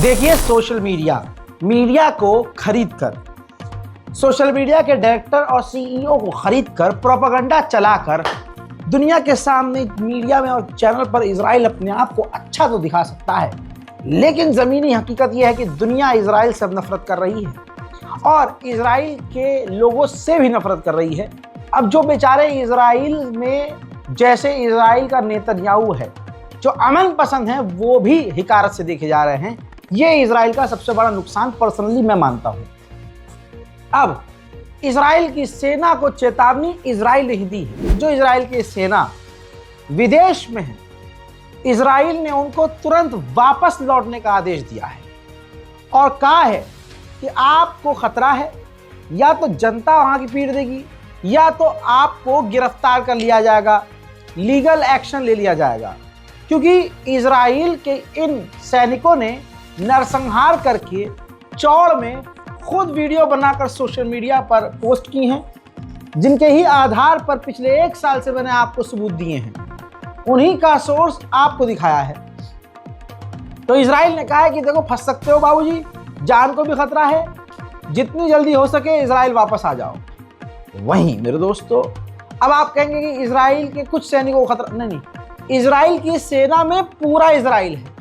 देखिए, social media को खरीदकर, सोशल मीडिया के डायरेक्टर और सीईओ को खरीदकर, प्रोपेगेंडा चलाकर दुनिया के सामने मीडिया में और चैनल पर इजराइल अपने आप को अच्छा तो दिखा सकता है, लेकिन जमीनी हकीकत यह है कि दुनिया इजराइल से नफरत कर रही है और इजराइल के लोगों से भी नफरत कर रही है। अब जो बेचारे इजराइल में, जैसे इजराइल का नेतन्याहू है, जो अमन पसंद है, वो भी हिकारत से देखे जा रहे हैं। ये इजराइल का सबसे बड़ा नुकसान पर्सनली मैं मानता हूं। अब इजराइल की सेना को चेतावनी इजराइल ने दी है। जो इजराइल की सेना विदेश में है, इजराइल ने उनको तुरंत वापस लौटने का आदेश दिया है और कहा है कि आपको खतरा है, या तो जनता वहां की पीट देगी या तो आपको गिरफ्तार कर लिया जाएगा, लीगल एक्शन ले लिया जाएगा। क्योंकि इजराइल के इन सैनिकों ने नरसंहार करके चौड़ में खुद वीडियो बनाकर सोशल मीडिया पर पोस्ट की हैं, जिनके ही आधार पर पिछले 1 साल से मैंने आपको सबूत दिए हैं। उन्हीं का सोर्स आपको दिखाया है। तो इजराइल ने कहा है कि देखो, फंस सकते हो बाबूजी, जान को भी खतरा है, जितनी जल्दी हो सके इजराइल वापस आ जाओ। वहीं मेरे दोस्तों, अब आप कहेंगे कि इजराइल के कुछ सैनिकों को खतरा नहीं, इजराइल की सेना में पूरा इजराइल है।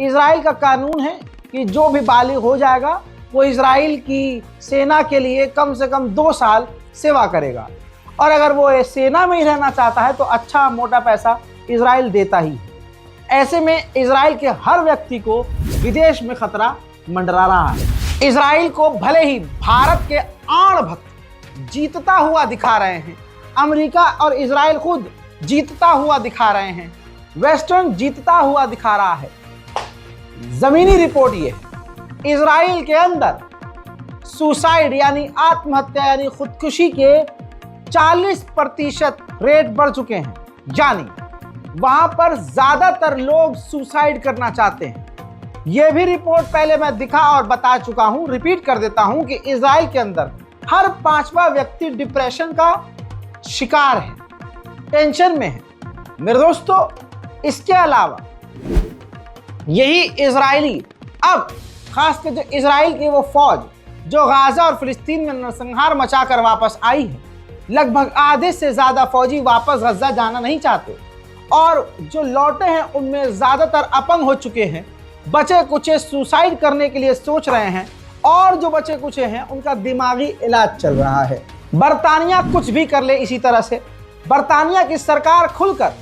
इजराइल का कानून है कि जो भी बालिग हो जाएगा वो इजराइल की सेना के लिए कम से कम 2 साल सेवा करेगा, और अगर वो सेना में ही रहना चाहता है तो अच्छा मोटा पैसा इजराइल देता ही है। ऐसे में इजराइल के हर व्यक्ति को विदेश में खतरा मंडरा रहा है। इजराइल को भले ही भारत के आण भक्त जीतता हुआ दिखा रहे हैं, अमेरिका और इजराइल खुद जीतता हुआ दिखा रहे हैं, वेस्टर्न जीतता हुआ दिखा रहा है। जमीनी रिपोर्ट ये है, इजराइल के अंदर सुसाइड यानी आत्महत्या यानी खुदकुशी के 40% रेट बढ़ चुके हैं। यानी वहां पर ज्यादातर लोग सुसाइड करना चाहते हैं। यह भी रिपोर्ट पहले मैं दिखा और बता चुका हूं, रिपीट कर देता हूं कि इजराइल के अंदर हर 5वां व्यक्ति डिप्रेशन का शिकार है, टेंशन में है। मेरे दोस्तों, इसके अलावा यही इजरायली, अब खासकर जो इजराइल की वो फौज जो गाजा और फिलिस्तीन में नरसंहार मचाकर वापस आई है, लगभग आधे से ज्यादा फौजी वापस गजा जाना नहीं चाहते, और जो लौटे हैं उनमें ज्यादातर अपंग हो चुके हैं, बचे कुचे सुसाइड करने के लिए सोच रहे हैं, और जो बचे कुचे हैं उनका दिमागी इलाज चल रहा है। बरतानिया कुछ भी कर ले इसी तरह से, बरतानिया की सरकार खुलकर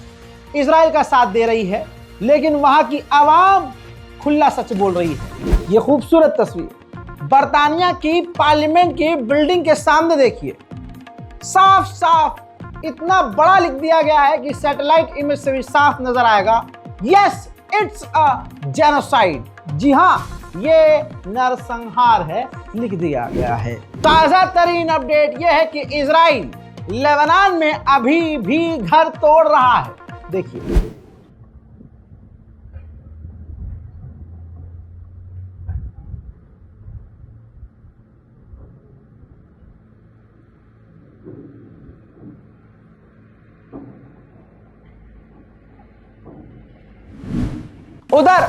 इजराइल का साथ दे रही है, लेकिन वहां की आवाम खुला सच बोल रही है। ये खूबसूरत तस्वीर बरतानिया की पार्लियामेंट की बिल्डिंग के सामने देखिए, साफ साफ इतना बड़ा लिख दिया गया है कि सैटेलाइट इमेज से भी साफ नजर आएगा, यस इट्स अ जेनोसाइड। जी हां, ये नरसंहार है, लिख दिया गया है। ताजा तरीन अपडेट यह है कि इजराइल लेबनान में अभी भी घर तोड़ रहा है। देखिए, उधर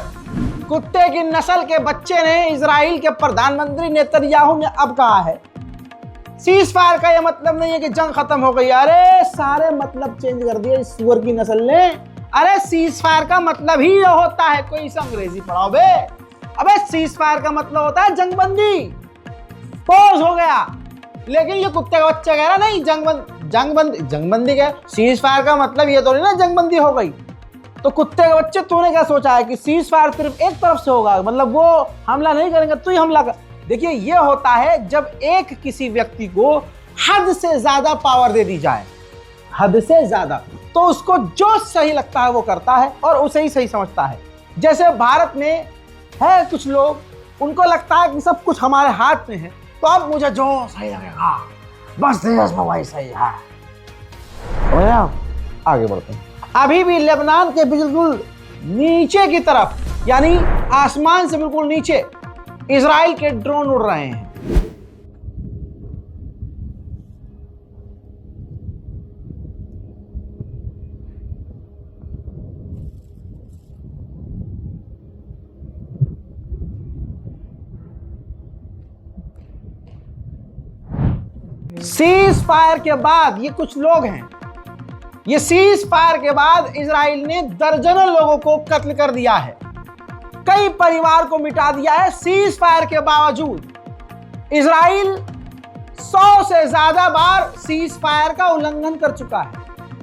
कुत्ते की नस्ल के बच्चे ने इजराइल के प्रधानमंत्री नेतन्याहू ने अब कहा है, सीज फायर का यह मतलब नहीं है कि जंग खत्म हो गई। अरे सारे मतलब चेंज कर दिए इस सुअर की नस्ल ने। अरे सीज फायर का मतलब ही ये होता है, कोई इसे अंग्रेजी पढ़ाओ बे। अबे सीज फायर का मतलब होता है जंगबंदी, पोज हो गया। लेकिन ये कुत्ते का बच्चा कह रहा नहीं जंगबंदी क्या, सीज फायर का मतलब ये तो नहीं ना जंगबंदी हो गई। तो कुत्ते के बच्चे, तूने क्या सोचा है कि सीज फायर सिर्फ एक तरफ से होगा, मतलब वो हमला नहीं करेंगे तू ही हमला कर। देखिए, ये होता है जब एक किसी व्यक्ति को हद से ज्यादा पावर दे दी जाए, हद से ज्यादा, तो उसको जो सही लगता है वो करता है और उसे ही सही समझता है। जैसे भारत में है कुछ लोग, उनको लगता है कि सब कुछ हमारे हाथ में है, तो अब मुझे जो सही लगेगा बस देश में वही सही है। आगे बढ़ते हैं। अभी भी लेबनान के बिल्कुल नीचे की तरफ, यानी आसमान से बिल्कुल नीचे, इजराइल के ड्रोन उड़ रहे हैं। सीज फायर के बाद ये कुछ लोग हैं, ये सीज फायर के बाद इजराइल ने दर्जनों लोगों को कत्ल कर दिया है, कई परिवार को मिटा दिया है। सीज फायर के बावजूद इजराइल 100 से ज्यादा बार सीज फायर का उल्लंघन कर चुका है,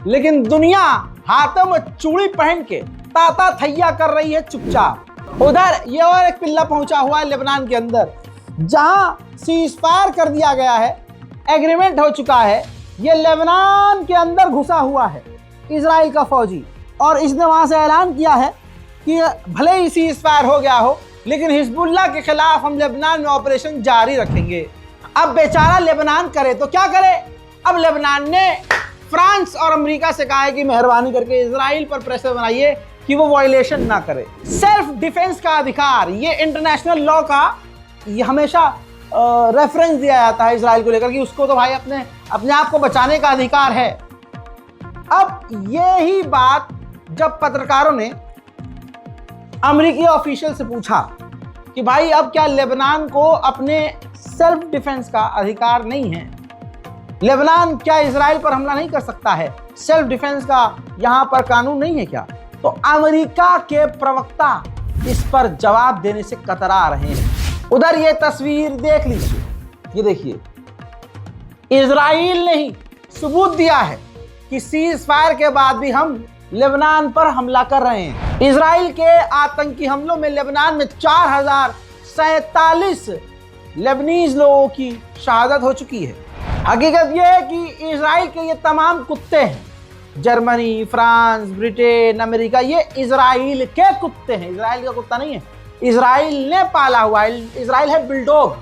लेकिन दुनिया हाथों में चूड़ी पहन के ताता थैया कर रही है चुपचाप। उधर ये और एक पिल्ला पहुंचा हुआ है लेबनान के अंदर, जहां सीज फायर कर दिया गया है, एग्रीमेंट हो चुका है। ये लेबनान के अंदर घुसा हुआ है इजराइल का फौजी, और इसने वहां से ऐलान किया है कि भले ही सीज फायर हो गया हो, लेकिन हिजबुल्लाह के खिलाफ हम लेबनान में ऑपरेशन जारी रखेंगे। अब बेचारा लेबनान करे तो क्या करे। अब लेबनान ने फ्रांस और अमेरिका से कहा है कि मेहरबानी करके इजराइल पर प्रेशर बनाइए कि वो वायलेशन ना करे। सेल्फ डिफेंस का अधिकार, ये इंटरनेशनल लॉ का ये हमेशा रेफरेंस दिया जाता है इजराइल को लेकर कि उसको तो भाई अपने आप को बचाने का अधिकार है। अब यही बात जब पत्रकारों ने अमेरिकी ऑफिशियल से पूछा कि भाई अब क्या लेबनान को अपने सेल्फ डिफेंस का अधिकार नहीं है, लेबनान क्या इजराइल पर हमला नहीं कर सकता है, सेल्फ डिफेंस का यहां पर कानून नहीं है क्या, तो अमेरिका के प्रवक्ता इस पर जवाब देने से कतरा रहे हैं। उधर ये तस्वीर देख लीजिए, ये देखिए, इजराइल ने ही सबूत दिया है कि सीज फायर के बाद भी हम लेबनान पर हमला कर रहे हैं। इजराइल के आतंकी हमलों में लेबनान में 4047 लेबनीज लोगों की शहादत हो चुकी है। हकीकत यह है कि इजराइल के ये तमाम कुत्ते हैं, जर्मनी, फ्रांस, ब्रिटेन, अमेरिका, ये इजराइल के कुत्ते हैं, इजराइल का कुत्ता नहीं है, इजराइल ने पाला हुआ है। इजराइल है बुलडॉग,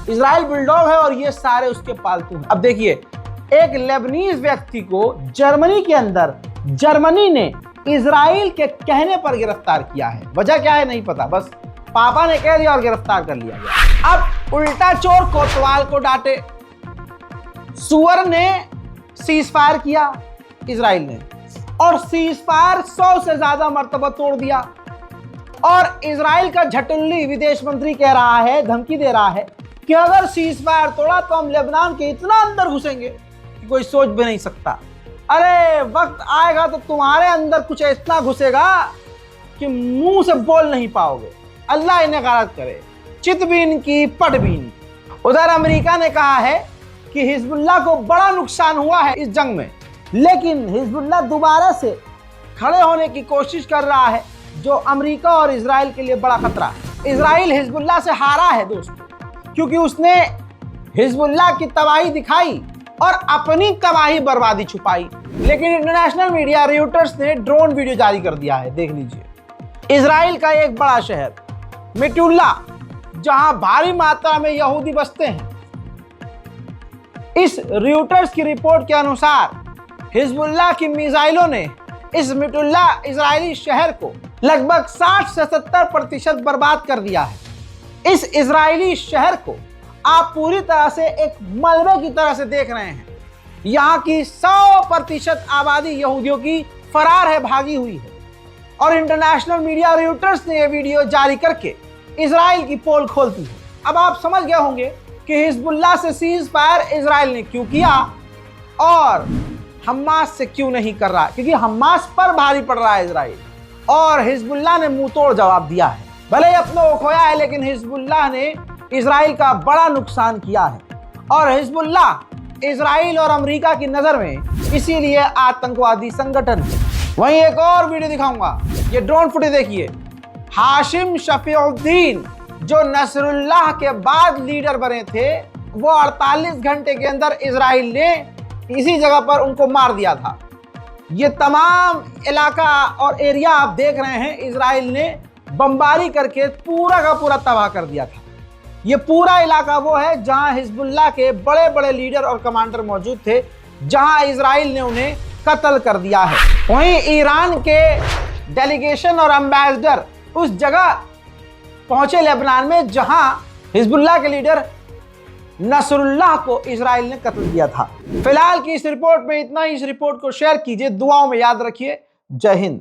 इजराइल बुलडॉग है और ये सारे उसके पालतू हैं। अब देखिए, एक लेबनीज व्यक्ति को जर्मनी के अंदर जर्मनी ने इजराइल के कहने पर गिरफ्तार किया है। वजह क्या है नहीं पता, बस पापा ने कह दिया और गिरफ्तार कर लिया गया। अब उल्टा चोर कोतवाल को डांटे। सुअर ने सीज फायर किया इजराइल ने, और सीज फायर 100 से ज्यादा मर्तबा तोड़ दिया, और इजराइल का झटुल्ली विदेश मंत्री कह रहा है, धमकी दे रहा है कि अगर सीज फायर तोड़ा तो हम लेबनान के इतना अंदर घुसेंगे कि कोई सोच भी नहीं सकता। अरे वक्त आएगा तो तुम्हारे अंदर कुछ इतना घुसेगा कि मुंह से बोल नहीं पाओगे। अल्लाह इन्हें गारत करे, चितबीन की पटबीन। उधर अमेरिका ने कहा है कि हिजबुल्लाह को बड़ा नुकसान हुआ है इस जंग में, लेकिन हिजबुल्लाह दोबारा से खड़े होने की कोशिश कर रहा है, जो अमेरिका और इजराइल के लिए बड़ा खतरा है। इजराइल हिजबुल्लाह से हारा है दोस्तों, क्योंकि उसने हिजबुल्लाह की तबाही दिखाई और अपनी तबाही बर्बादी छुपाई। लेकिन इंटरनेशनल मीडिया रॉयटर्स ने ड्रोन वीडियो जारी कर दिया है, देख लीजिए। इजराइल का एक बड़ा शहर मिटुल्ला, जहां भारी मात्रा में यहूदी बसते हैं, इस रॉयटर्स की रिपोर्ट के अनुसार हिजबुल्लाह की मिसाइलों ने इस मिटुल्ला इजरायली शहर को लगभग 60 से 70% बर्बाद कर दिया है। इस इजरायली शहर को आप पूरी तरह से एक मलबे की तरह से देख रहे हैं। यहाँ की 100% आबादी यहूदियों की फरार है, भागी हुई है, और इंटरनेशनल मीडिया रॉयटर्स ने यह वीडियो जारी करके इजराइल की पोल खोलती है। अब आप समझ गए होंगे कि हिजबुल्लाह से सीज फायर इजराइल ने क्यों किया और हमास से क्यों नहीं कर रहा, क्योंकि हमास पर भारी पड़ रहा है इजराइल, और हिजबुल्लाह ने मुंह तोड़ जवाब दिया है। भले ही अपनों को खोया है, लेकिन हिजबुल्लाह ने इजराइल का बड़ा नुकसान किया है, और हिजबुल्लाह इजराइल और अमेरिका की नजर में इसीलिए आतंकवादी संगठन है। वहीं एक और वीडियो दिखाऊंगा, ये ड्रोन फुटेज देखिए। हाशिम शफीउद्दीन जो नसरुल्लाह के बाद लीडर बने थे, वो 48 घंटे के अंदर इजराइल ने इसी जगह पर उनको मार दिया था। ये तमाम इलाका और एरिया आप देख रहे हैं, इजराइल ने बमबारी करके पूरा का पूरा तबाह कर दिया था। ये पूरा इलाका वो है जहां हिजबुल्लाह के बड़े बड़े लीडर और कमांडर मौजूद थे, जहां इजराइल ने उन्हें कत्ल कर दिया है। वहीं ईरान के डेलीगेशन और एम्बेसडर उस जगह पहुंचे लेबनान में जहां हिजबुल्लाह के लीडर नसरुल्लाह को इजराइल ने कत्ल किया था। फिलहाल की इस रिपोर्ट में इतना ही। इस रिपोर्ट को शेयर कीजिए, दुआओं में याद रखिए। जय हिंद।